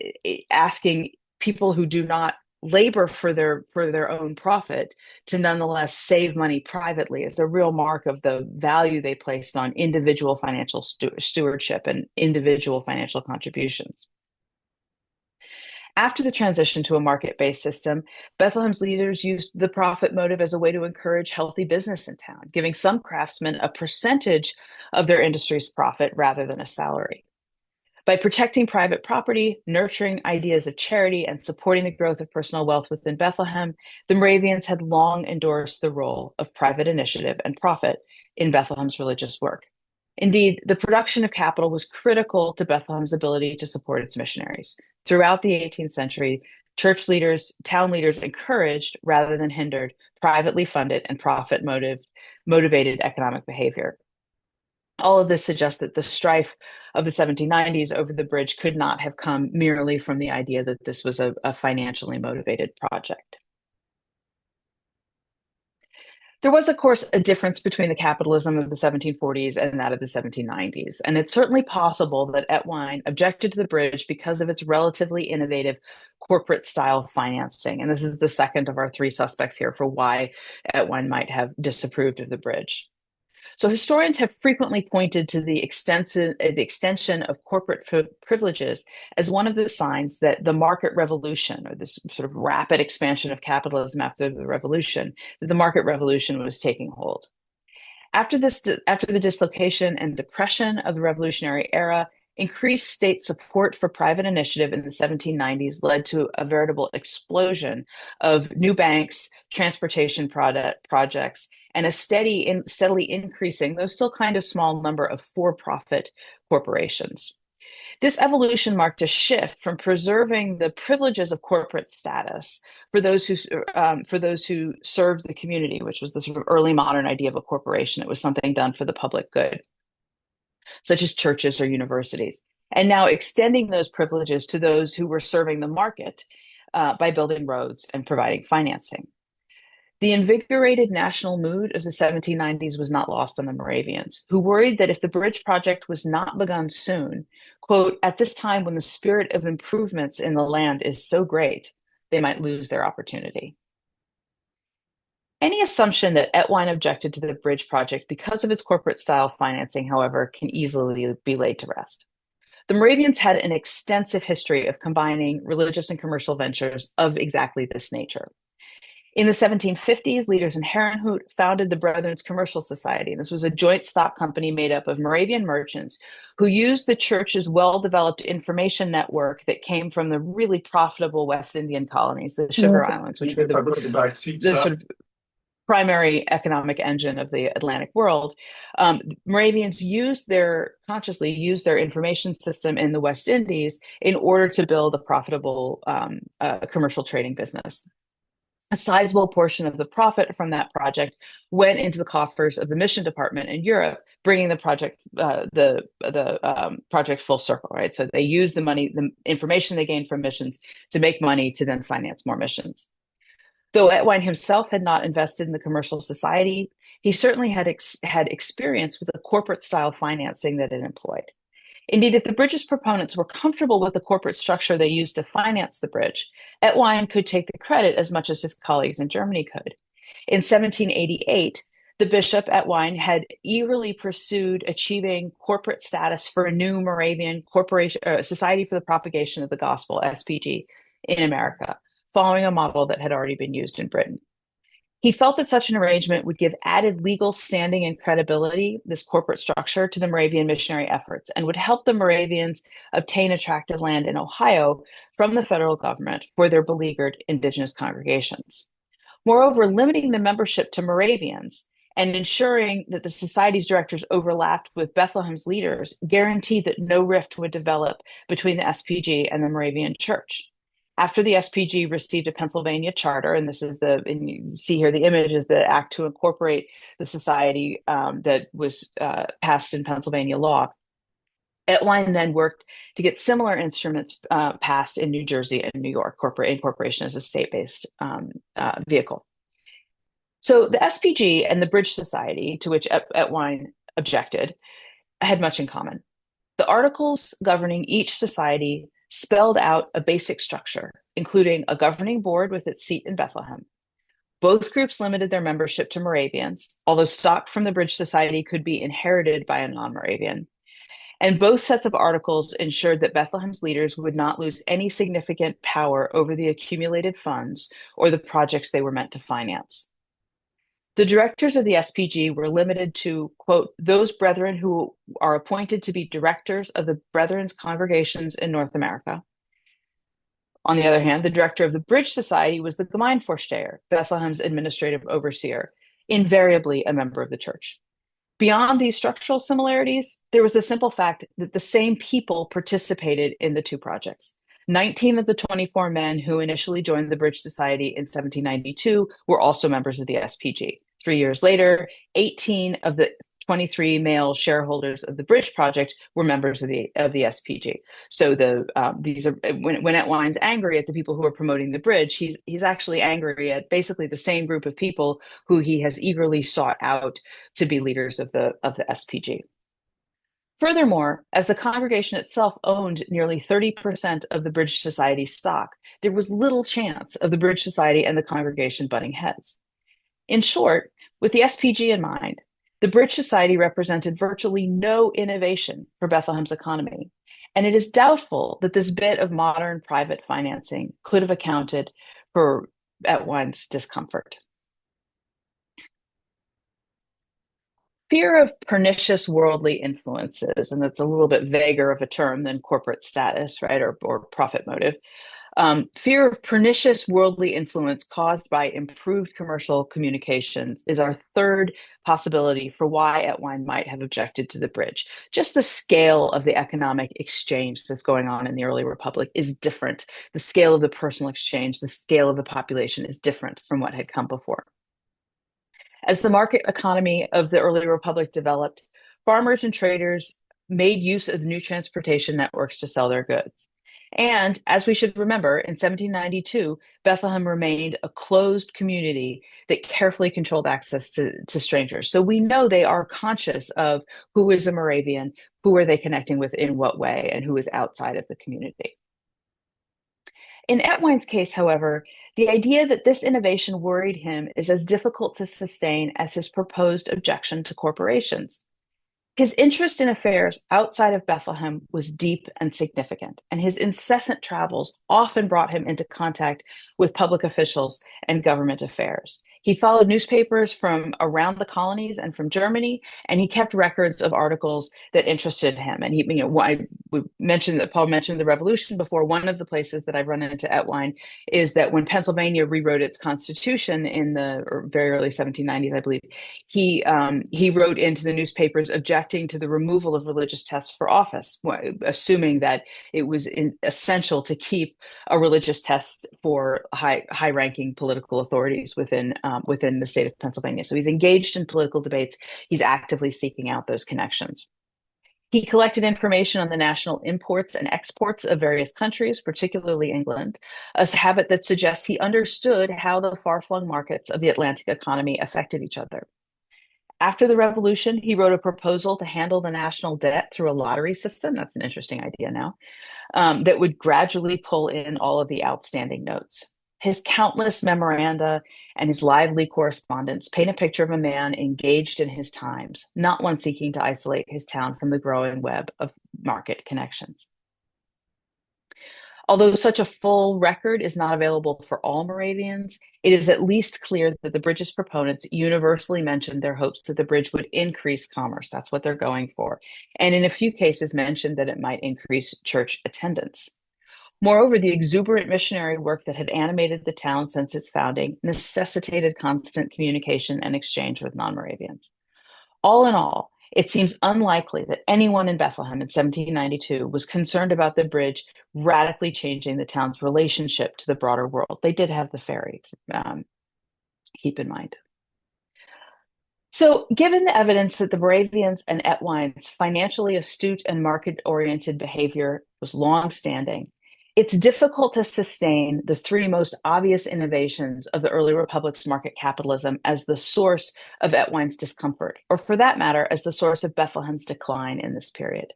asking people who do not labor for their own profit to nonetheless save money privately is a real mark of the value they placed on individual financial stewardship and individual financial contributions. After the transition to a market-based system, Bethlehem's leaders used the profit motive as a way to encourage healthy business in town, giving some craftsmen a percentage of their industry's profit rather than a salary. By protecting private property, nurturing ideas of charity, and supporting the growth of personal wealth within Bethlehem, the Moravians had long endorsed the role of private initiative and profit in Bethlehem's religious work. Indeed, the production of capital was critical to Bethlehem's ability to support its missionaries. Throughout the 18th century, church leaders, town leaders encouraged rather than hindered privately funded and profit motivated economic behavior. All of this suggests that the strife of the 1790s over the bridge could not have come merely from the idea that this was a financially motivated project. There was, of course, a difference between the capitalism of the 1740s and that of the 1790s, and it's certainly possible that Etwine objected to the bridge because of its relatively innovative corporate-style financing, and this is the second of our three suspects here for why Etwine might have disapproved of the bridge. So historians have frequently pointed to the extension of corporate privileges as one of the signs that the market revolution, or this sort of rapid expansion of capitalism after the revolution, that the market revolution was taking hold. After the dislocation and depression of the Revolutionary era, increased state support for private initiative in the 1790s led to a veritable explosion of new banks, transportation projects, and a steadily increasing, though still kind of small, number of for-profit corporations. This evolution marked a shift from preserving the privileges of corporate status for those who served the community, which was the sort of early modern idea of a corporation. It was something done for the public good, such as churches or universities, and now extending those privileges to those who were serving the market by building roads and providing financing. The invigorated national mood of the 1790s was not lost on the Moravians, who worried that if the bridge project was not begun soon, quote, at this time when the spirit of improvements in the land is so great, they might lose their opportunity. Any assumption that Etwine objected to the bridge project because of its corporate style financing, however, can easily be laid to rest. The Moravians had an extensive history of combining religious and commercial ventures of exactly this nature. In the 1750s, leaders in Herrnhut founded the Brethren's Commercial Society. This was a joint stock company made up of Moravian merchants who used the church's well-developed information network that came from the really profitable West Indian colonies, the Sugar Islands, which were the sort of primary economic engine of the Atlantic world. Moravians consciously used their information system in the West Indies in order to build a profitable commercial trading business. A sizable portion of the profit from that project went into the coffers of the mission department in Europe, bringing the project project full circle. Right, so they used the information they gained from missions to make money to then finance more missions. Though Etwine himself had not invested in the commercial society, he certainly had experience with the corporate style financing that it employed. Indeed, if the bridge's proponents were comfortable with the corporate structure they used to finance the bridge, Etwine could take the credit as much as his colleagues in Germany could. In 1788, the bishop Etwine had eagerly pursued achieving corporate status for a new Moravian Society for the Propagation of the Gospel, SPG, in America, following a model that had already been used in Britain. He felt that such an arrangement would give added legal standing and credibility, this corporate structure, to the Moravian missionary efforts, and would help the Moravians obtain a tract of land in Ohio from the federal government for their beleaguered indigenous congregations. Moreover, limiting the membership to Moravians and ensuring that the society's directors overlapped with Bethlehem's leaders guaranteed that no rift would develop between the SPG and the Moravian Church. After the SPG received a Pennsylvania charter, and and you see here the image is the act to incorporate the society that was passed in Pennsylvania law. Etwine then worked to get similar instruments passed in New Jersey and New York. Incorporation is a state-based vehicle. So the SPG and the Bridge Society, to which Etwine objected, had much in common. The articles governing each society spelled out a basic structure, including a governing board with its seat in Bethlehem. Both groups limited their membership to Moravians, although stock from the Bridge Society could be inherited by a non-Moravian. And both sets of articles ensured that Bethlehem's leaders would not lose any significant power over the accumulated funds or the projects they were meant to finance. The directors of the SPG were limited to, quote, those brethren who are appointed to be directors of the Brethren's congregations in North America. On the other hand, the director of the Bridge Society was the Gemeinvorsteher, Bethlehem's administrative overseer, invariably a member of the church. Beyond these structural similarities, there was the simple fact that the same people participated in the two projects. 19 of the 24 men who initially joined the Bridge Society in 1792 were also members of the SPG. 3 years later, 18 of the 23 male shareholders of the Bridge Project were members of the SPG. So these are when Etwine's angry at the people who are promoting the bridge, he's actually angry at basically the same group of people who he has eagerly sought out to be leaders of the SPG. Furthermore, as the congregation itself owned nearly 30% of the Bridge Society stock, there was little chance of the Bridge Society and the congregation butting heads. In short, with the SPG in mind, The Bridge Society represented virtually no innovation for Bethlehem's economy, and it is doubtful that this bit of modern private financing could have accounted for Etwine's discomfort. Fear of pernicious worldly influences, and that's a little bit vaguer of a term than corporate status, right, or profit motive. Fear of pernicious worldly influence caused by improved commercial communications is our third possibility for why Etwine might have objected to the bridge. Just the scale of the economic exchange that's going on in the early republic is different. The scale of the personal exchange, the scale of the population is different from what had come before. As the market economy of the early republic developed, farmers and traders made use of new transportation networks to sell their goods. And as we should remember, in 1792, Bethlehem remained a closed community that carefully controlled access to strangers. So we know they are conscious of who is a Moravian, who are they connecting with in what way, and who is outside of the community. In Etwine's case, however, the idea that this innovation worried him is as difficult to sustain as his proposed objection to corporations. His interest in affairs outside of Bethlehem was deep and significant, and his incessant travels often brought him into contact with public officials and government affairs. He followed newspapers from around the colonies and from Germany, and he kept records of articles that interested him. And we mentioned that Paul mentioned the Revolution before. One of the places that I've run into Etwine is that when Pennsylvania rewrote its constitution in the very early 1790s, I believe, he wrote into the newspapers objecting to the removal of religious tests for office, assuming that it was essential to keep a religious test for high-ranking political authorities within the state of Pennsylvania. So he's engaged in political debates. He's actively seeking out those connections. He collected information on the national imports and exports of various countries, particularly England, a habit that suggests he understood how the far-flung markets of the Atlantic economy affected each other. After the Revolution, he wrote a proposal to handle the national debt through a lottery system. That's an interesting idea now, that would gradually pull in all of the outstanding notes. His countless memoranda and his lively correspondence paint a picture of a man engaged in his times, not one seeking to isolate his town from the growing web of market connections. Although such a full record is not available for all Moravians, it is at least clear that the bridge's proponents universally mentioned their hopes that the bridge would increase commerce. That's what they're going for. And in a few cases mentioned that it might increase church attendance. Moreover, the exuberant missionary work that had animated the town since its founding necessitated constant communication and exchange with non-Moravians. All in all, it seems unlikely that anyone in Bethlehem in 1792 was concerned about the bridge radically changing the town's relationship to the broader world. They did have the ferry, keep in mind. So, given the evidence that the Moravians and Etwine's financially astute and market-oriented behavior was long-standing, it's difficult to sustain the three most obvious innovations of the early republic's market capitalism as the source of Etwine's discomfort, or for that matter, as the source of Bethlehem's decline in this period.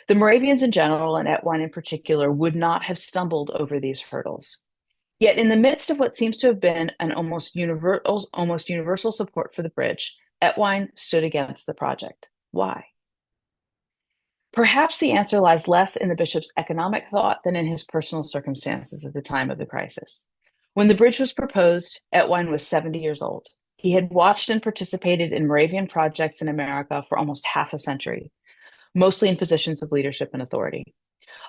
The Moravians in general, and Etwine in particular, would not have stumbled over these hurdles. Yet in the midst of what seems to have been an almost universal support for the bridge, Etwine stood against the project. Why? Perhaps the answer lies less in the bishop's economic thought than in his personal circumstances at the time of the crisis. When the bridge was proposed, Etwine was 70 years old. He had watched and participated in Moravian projects in America for almost half a century, mostly in positions of leadership and authority.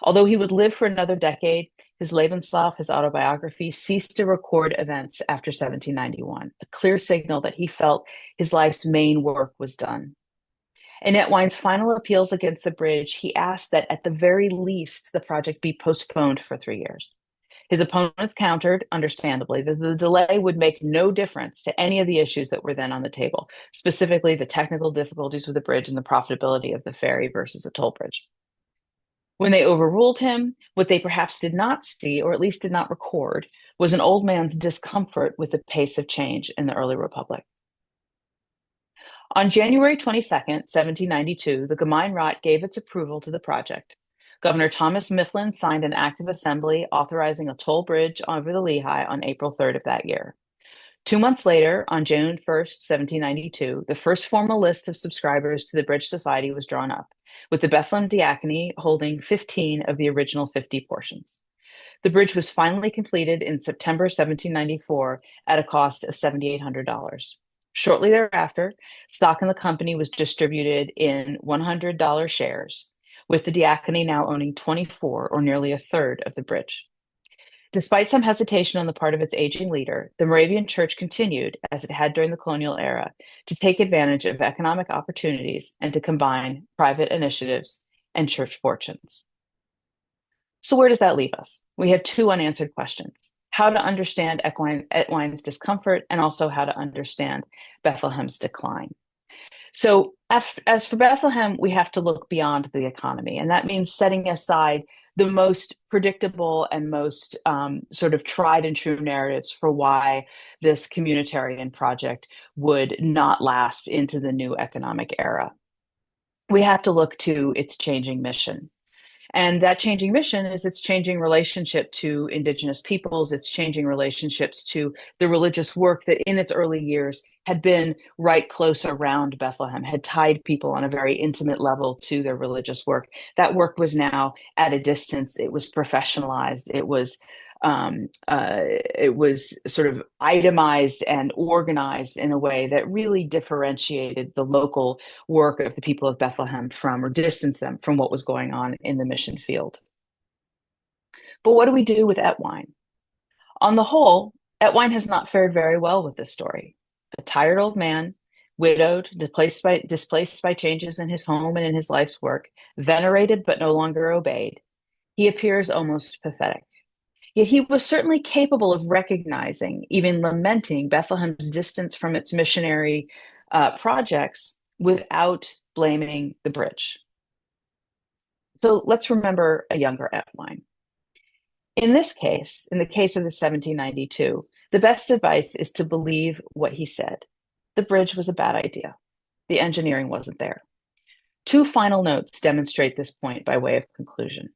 Although he would live for another decade, his Lebenslauf, his autobiography, ceased to record events after 1791, a clear signal that he felt his life's main work was done. In Etwine's final appeals against the bridge, he asked that at the very least the project be postponed for 3 years. His opponents countered, understandably, that the delay would make no difference to any of the issues that were then on the table, specifically the technical difficulties with the bridge and the profitability of the ferry versus a toll bridge. When they overruled him, what they perhaps did not see, or at least did not record, was an old man's discomfort with the pace of change in the early republic. On January 22nd, 1792, the Gemeinderat gave its approval to the project. Governor Thomas Mifflin signed an act of assembly authorizing a toll bridge over the Lehigh on April 3rd of that year. 2 months later, on June 1st, 1792, the first formal list of subscribers to the Bridge Society was drawn up, with the Bethlehem Diacony holding 15 of the original 50 portions. The bridge was finally completed in September 1794 at a cost of $7,800. Shortly thereafter, stock in the company was distributed in $100 shares, with the Diacony now owning 24, or nearly a third, of the bridge. Despite some hesitation on the part of its aging leader, the Moravian Church continued, as it had during the colonial era, to take advantage of economic opportunities and to combine private initiatives and church fortunes. So where does that leave us? We have two unanswered questions: how to understand Etwine's discomfort, and also how to understand Bethlehem's decline. So as for Bethlehem, we have to look beyond the economy, and that means setting aside the most predictable and most sort of tried and true narratives for why this communitarian project would not last into the new economic era. We have to look to its changing mission. And that changing mission is its changing relationship to Indigenous peoples, its changing relationships to the religious work that in its early years had been right close around Bethlehem, had tied people on a very intimate level to their religious work. That work was now at a distance. It was professionalized. It was sort of itemized and organized in a way that really differentiated the local work of the people of Bethlehem from, or distanced them from, what was going on in the mission field. But what do we do with Etwine? On the whole, Etwine has not fared very well with this story. A tired old man, widowed, displaced by changes in his home and in his life's work, venerated but no longer obeyed, he appears almost pathetic. Yet he was certainly capable of recognizing, even lamenting, Bethlehem's distance from its missionary projects without blaming the bridge. So let's remember a younger Etwine. In this case, in the case of the 1792, the best advice is to believe what he said. The bridge was a bad idea. The engineering wasn't there. Two final notes demonstrate this point by way of conclusion.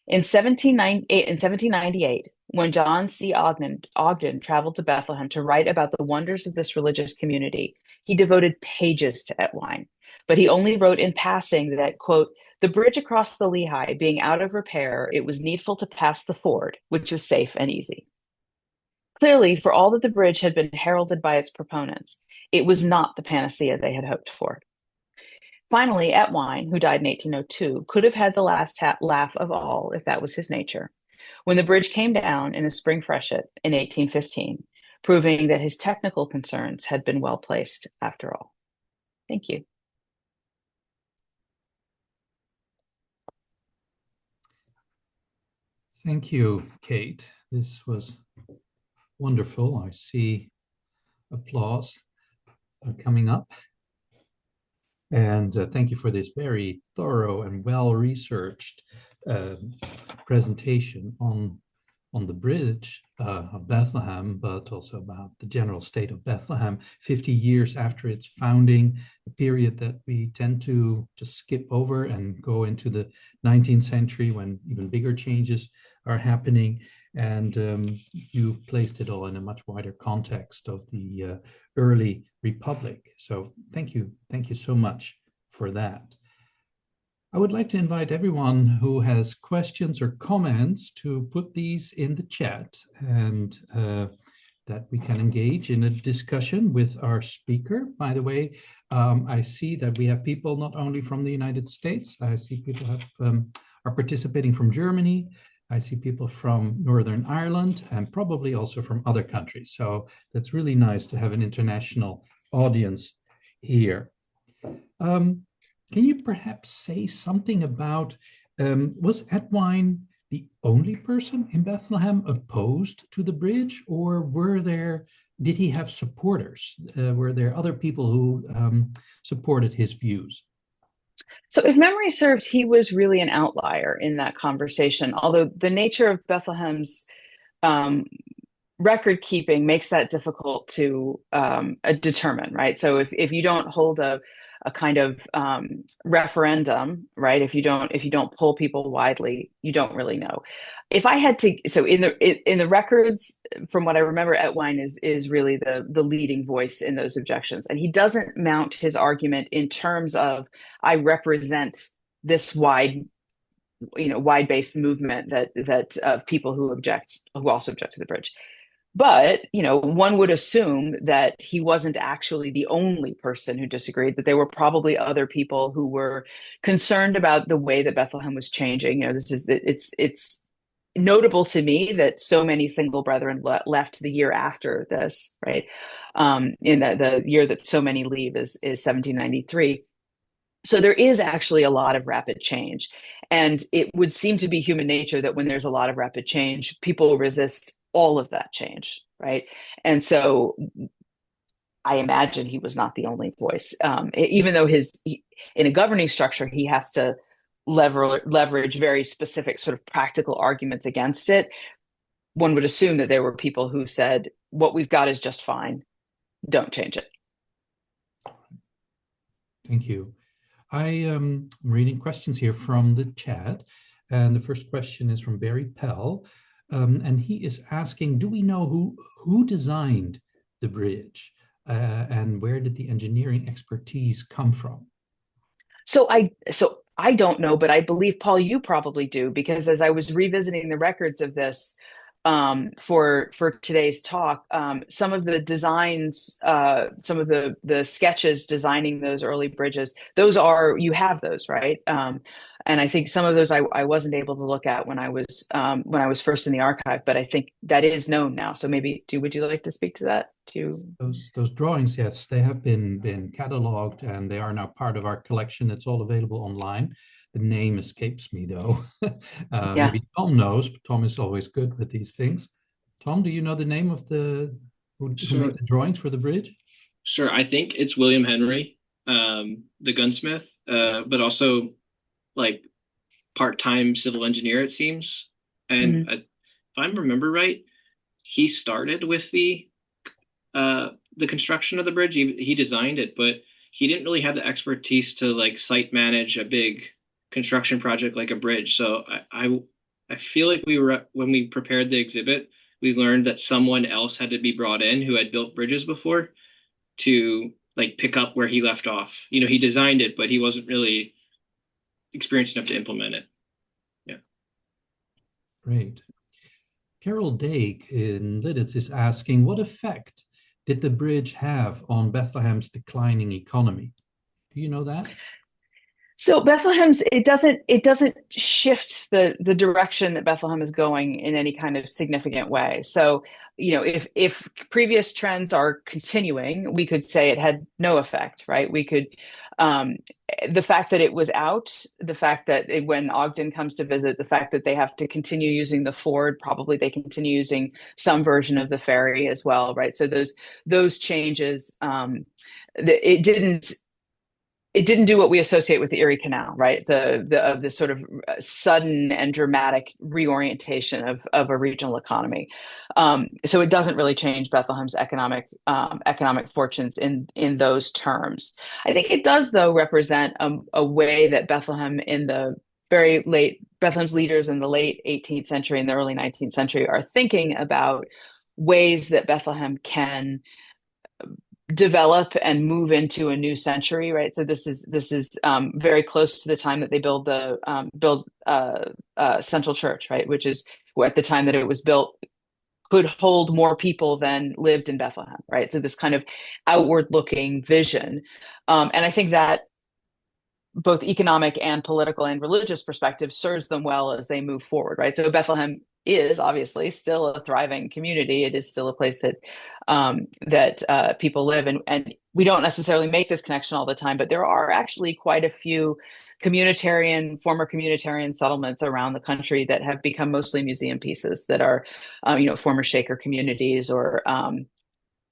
In 1798, when John C. Ogden traveled to Bethlehem to write about the wonders of this religious community, he devoted pages to Etwine, but he only wrote in passing that, quote, "The bridge across the Lehigh being out of repair, it was needful to pass the ford, which was safe and easy." Clearly, for all that the bridge had been heralded by its proponents, it was not the panacea they had hoped for. Finally, Etwine, who died in 1802, could have had the last laugh of all, if that was his nature, when the bridge came down in a spring freshet in 1815, proving that his technical concerns had been well placed after all. Thank you. Thank you, Kate. This was wonderful. I see applause coming up. And thank you for this very thorough and well-researched presentation on the bridge of Bethlehem, but also about the general state of Bethlehem 50 years after its founding, a period that we tend to just skip over and go into the 19th century when even bigger changes are happening. And you've placed it all in a much wider context of the early republic. So thank you so much for that. I would like to invite everyone who has questions or comments to put these in the chat, and that we can engage in a discussion with our speaker. By the way, I see that we have people not only from the United States. I see people are participating from Germany. I see people from Northern Ireland and probably also from other countries. So that's really nice to have an international audience here. Can you perhaps say something about, was Etwine the only person in Bethlehem opposed to the bridge, or did he have supporters? Were there other people who supported his views? So if memory serves, he was really an outlier in that conversation, although the nature of Bethlehem's record keeping makes that difficult to determine, right? So if you don't hold a kind of referendum, right? If you don't poll people widely, you don't really know. If I had to, so in the records, from what I remember, Etwine is really the leading voice in those objections, and he doesn't mount his argument in terms of I represent this wide-based movement that of people who also object to the bridge. But, one would assume that he wasn't actually the only person who disagreed, that there were probably other people who were concerned about the way that Bethlehem was changing. It's notable to me that so many single brethren left the year after this, right? In the year that so many leave is 1793. So there is actually a lot of rapid change. And it would seem to be human nature that when there's a lot of rapid change, people resist all of that change, right? And so I imagine he was not the only voice. Even though in a governing structure, he has to leverage very specific sort of practical arguments against it. One would assume that there were people who said, what we've got is just fine. Don't change it. Thank you. I am reading questions here from the chat. And the first question is from Barry Pell. And he is asking, do we know who designed the bridge? And where did the engineering expertise come from? So I don't know, but I believe, Paul, you probably do, because as I was revisiting the records of this for today's talk, some of the designs, some of the sketches designing those early bridges, you have those, right? And I think some of those I wasn't able to look at when I was first in the archive, but I think that is known now. So maybe would you like to speak to that? Those drawings, yes, they have been cataloged and they are now part of our collection. It's all available online. The name escapes me though. Yeah. Maybe Tom knows, but Tom is always good with these things. Tom, do you know the name of who made the drawings for the bridge? Sure, I think it's William Henry, the gunsmith, but also like part-time civil engineer, it seems. And if I remember right, he started with the construction of the bridge. He designed it, but he didn't really have the expertise to like site manage a big construction project like a bridge. So I feel like when we prepared the exhibit, we learned that someone else had to be brought in who had built bridges before to like pick up where he left off. He designed it, but he wasn't really experienced enough to implement it. Yeah. Great. Carol Dake in Lidditz is asking, what effect did the bridge have on Bethlehem's declining economy? Do you know that? So it doesn't shift the direction that Bethlehem is going in any kind of significant way. So, if previous trends are continuing, we could say it had no effect, right? We could, the fact that it was out, the fact that when Ogden comes to visit, the fact that they have to continue using the ford, probably they continue using some version of the ferry as well, right? So those changes, it didn't do what we associate with the Erie Canal, right? The sort of sudden and dramatic reorientation of a regional economy. So it doesn't really change Bethlehem's economic fortunes in those terms. I think it does, though, represent a way that Bethlehem's leaders in the late 18th century and the early 19th century are thinking about ways that Bethlehem can develop and move into a new century, right? So this is very close to the time that they build Central Church, right? Which is at the time that it was built could hold more people than lived in Bethlehem, right? So this kind of outward-looking vision, and I think that both economic and political and religious perspective serves them well as they move forward, right? So Bethlehem is obviously still a thriving community. It is still a place that people live in, and we don't necessarily make this connection all the time, but there are actually quite a few former communitarian settlements around the country that have become mostly museum pieces that are, former Shaker communities, or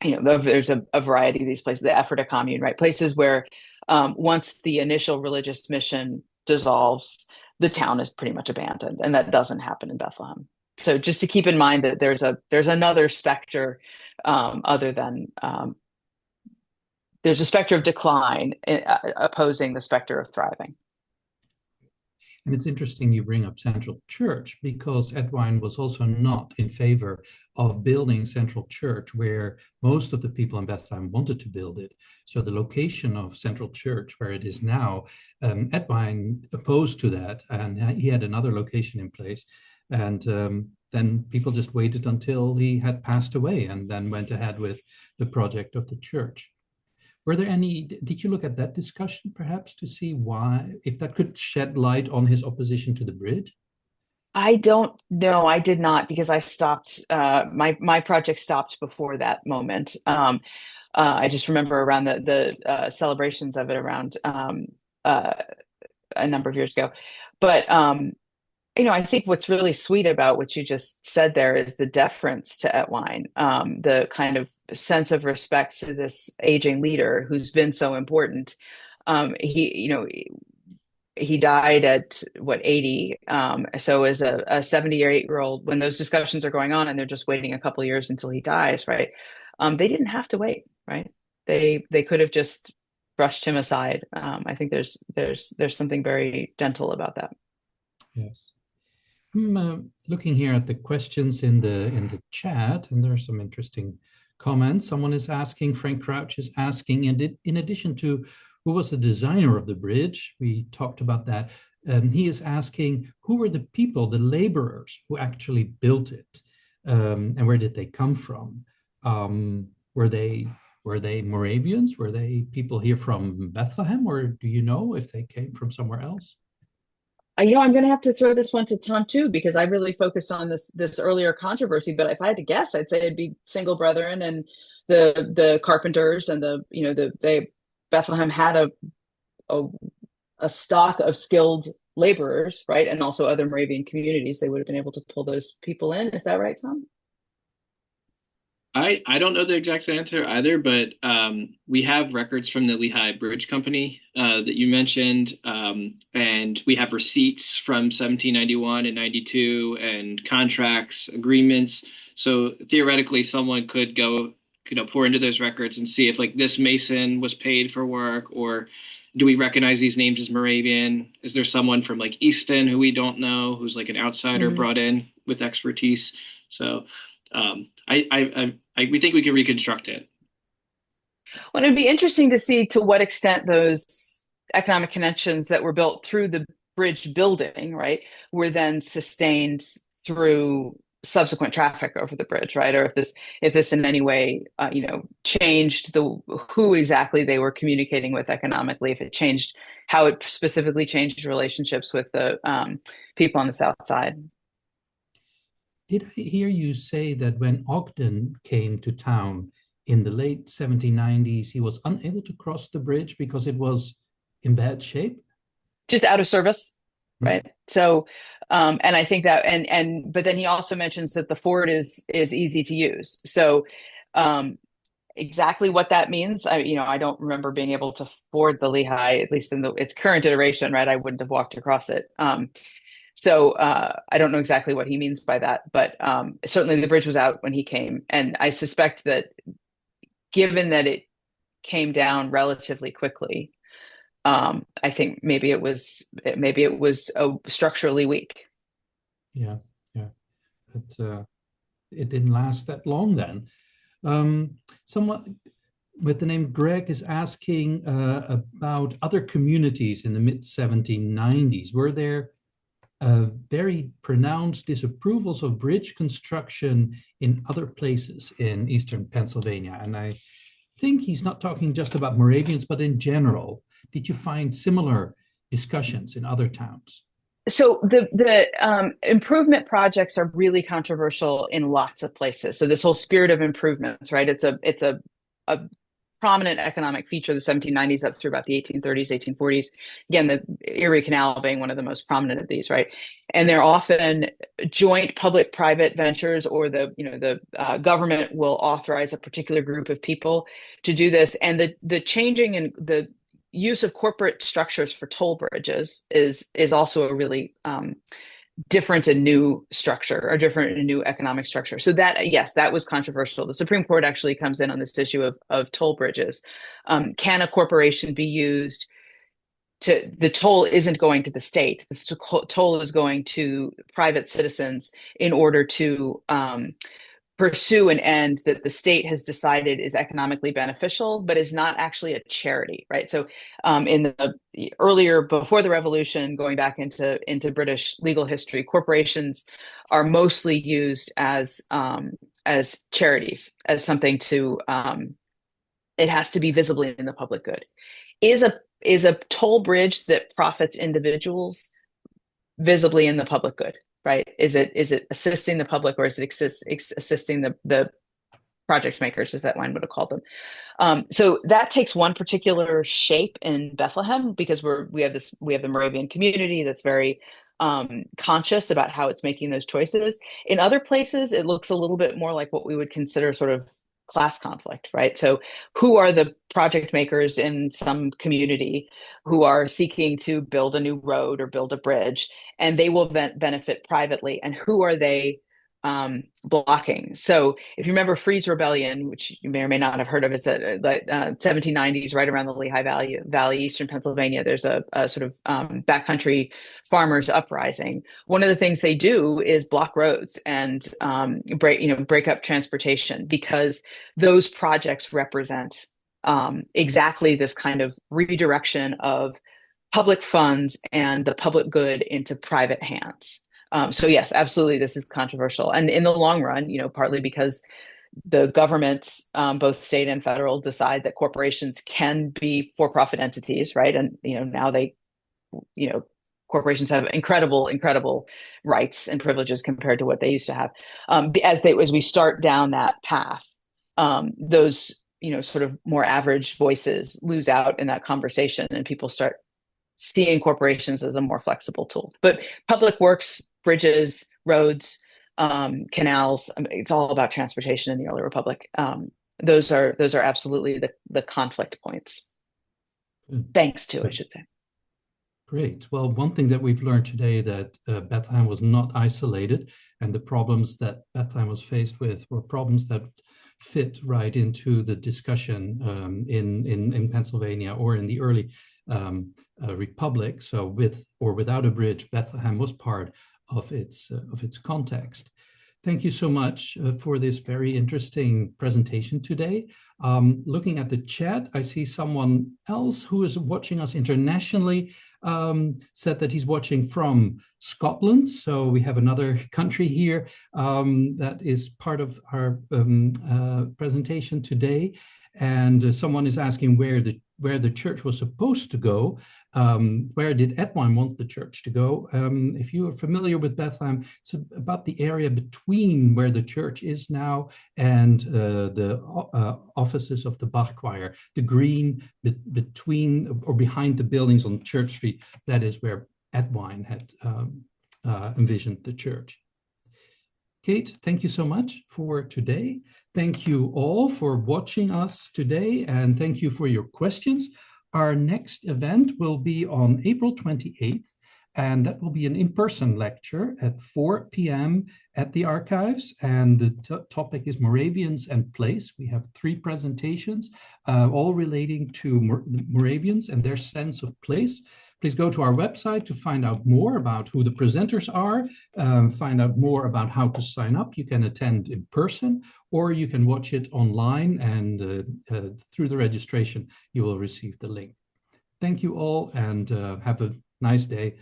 there's a variety of these places. The Ephrata commune, right? Places where once the initial religious mission dissolves, the town is pretty much abandoned, and that doesn't happen in Bethlehem. So just to keep in mind that there's another specter other than there's a specter of decline opposing the specter of thriving. And it's interesting you bring up Central Church, because Edwin was also not in favor of building Central Church where most of the people in Bethlehem wanted to build it. So the location of Central Church, where it is now, Edwin opposed to that, and he had another location in place. And then people just waited until he had passed away and then went ahead with the project of the church. Did you look at that discussion perhaps to see why, if that could shed light on his opposition to the bridge? I don't know. I did not, because I stopped, my project stopped before that moment. I just remember around the celebrations of it around a number of years ago. But I think what's really sweet about what you just said there is the deference to Etwine, the kind of sense of respect to this aging leader who's been so important. He died at 80. So as a 78-year-old, when those discussions are going on and they're just waiting a couple of years until he dies, right? They didn't have to wait, right? They could have just brushed him aside. I think there's something very gentle about that. Yes. I'm looking here at the questions in the chat, and there are some interesting comments. Someone is asking, Frank Crouch is asking, and in addition to who was the designer of the bridge, we talked about that. He is asking, who were the people, the laborers who actually built it, and where did they come from? Were they Moravians? Were they people here from Bethlehem, or do you know if they came from somewhere else? I'm going to have to throw this one to Tom too, because I really focused on this earlier controversy. But if I had to guess, I'd say it'd be single brethren and the carpenters and Bethlehem had a stock of skilled laborers, right, and also other Moravian communities. They would have been able to pull those people in. Is that right, Tom? I don't know the exact answer either, but we have records from the Lehigh Bridge Company that you mentioned, and we have receipts from 1791 and 92 and contracts, agreements. So theoretically, someone could go, pour into those records and see if like this mason was paid for work, or do we recognize these names as Moravian? Is there someone from like Easton who we don't know, who's like an outsider brought in with expertise? So we think we can reconstruct it. Well, it'd be interesting to see to what extent those economic connections that were built through the bridge building, right, were then sustained through subsequent traffic over the bridge, right? Or if this in any way, changed who exactly they were communicating with economically, if it changed how it specifically changed relationships with the people on the South Side. Did I hear you say that when Ogden came to town in the late 1790s, he was unable to cross the bridge because it was in bad shape? Just out of service, right? So, and I think that, but then he also mentions that the ford is easy to use. So, exactly what that means, I don't remember being able to ford the Lehigh, at least in its current iteration, right? I wouldn't have walked across it. So I don't know exactly what he means by that, but certainly the bridge was out when he came. And I suspect that given that it came down relatively quickly, I think maybe it was structurally weak. Yeah. It didn't last that long then. Someone with the name Greg is asking about other communities in the mid-1790s. Were there very pronounced disapprovals of bridge construction in other places in eastern Pennsylvania? And I think he's not talking just about Moravians, but in general. Did you find similar discussions in other towns? So the improvement projects are really controversial in lots of places. So this whole spirit of improvements, right? It's a prominent economic feature of the 1790s up through about the 1830s, 1840s. Again, the Erie Canal being one of the most prominent of these, right? And they're often joint public-private ventures, or the government will authorize a particular group of people to do this. And the changing and the use of corporate structures for toll bridges is also a really different and new structure, or different and new economic structure. So that, yes, that was controversial. The Supreme Court actually comes in on this issue of toll bridges. Can a corporation be used to, the toll isn't going to the state, the toll is going to private citizens in order to pursue an end that the state has decided is economically beneficial, but is not actually a charity, right? So in the earlier, before the revolution, going back into British legal history, corporations are mostly used as charities, as something to, it has to be visibly in the public good. Is a toll bridge that profits individuals visibly in the public good? Right? Is it assisting the public, or is it assisting the project makers, is that one would have called them? So that takes one particular shape in Bethlehem, because we have the Moravian community that's very conscious about how it's making those choices. In other places, it looks a little bit more like what we would consider sort of class conflict, right? So who are the project makers in some community who are seeking to build a new road or build a bridge, and they will benefit privately, and who are they blocking? So if you remember Freeze Rebellion, which you may or may not have heard of, it's a 1790s, right around the Lehigh Valley, eastern Pennsylvania. There's a sort of backcountry farmers uprising. One of the things they do is block roads and break up transportation, because those projects represent exactly this kind of redirection of public funds and the public good into private hands. So yes, absolutely, this is controversial. And in the long run, partly because the governments, both state and federal, decide that corporations can be for-profit entities, right? And, now corporations have incredible rights and privileges compared to what they used to have. As we start down that path, those, sort of more average voices lose out in that conversation, and people start seeing corporations as a more flexible tool. But public works, bridges, roads, canals, it's all about transportation in the early republic. Those are absolutely the conflict points. Good. Thanks to, I should say. Great. Well, one thing that we've learned today, that Bethlehem was not isolated, and the problems that Bethlehem was faced with were problems that fit right into the discussion in Pennsylvania, or in the early republic. So with or without a bridge, Bethlehem was part of its context. Thank you so much for this very interesting presentation today. Looking at the chat, I see someone else who is watching us internationally said that he's watching from Scotland. So we have another country here that is part of our presentation today. And someone is asking where the church was supposed to go. Where did Edwin want the church to go? If you are familiar with Bethlehem, it's about the area between where the church is now and the offices of the Bach choir. The green between or behind the buildings on Church Street, that is where Edwin had envisioned the church. Kate, thank you so much for today. Thank you all for watching us today, and thank you for your questions. Our next event will be on April 28th, and that will be an in-person lecture at 4 p.m. at the archives, and the topic is Moravians and Place. We have 3 presentations, all relating to Moravians and their sense of place. Please go to our website to find out more about who the presenters are, find out more about how to sign up. You can attend in person, or you can watch it online, and through the registration, you will receive the link. Thank you all, and have a nice day.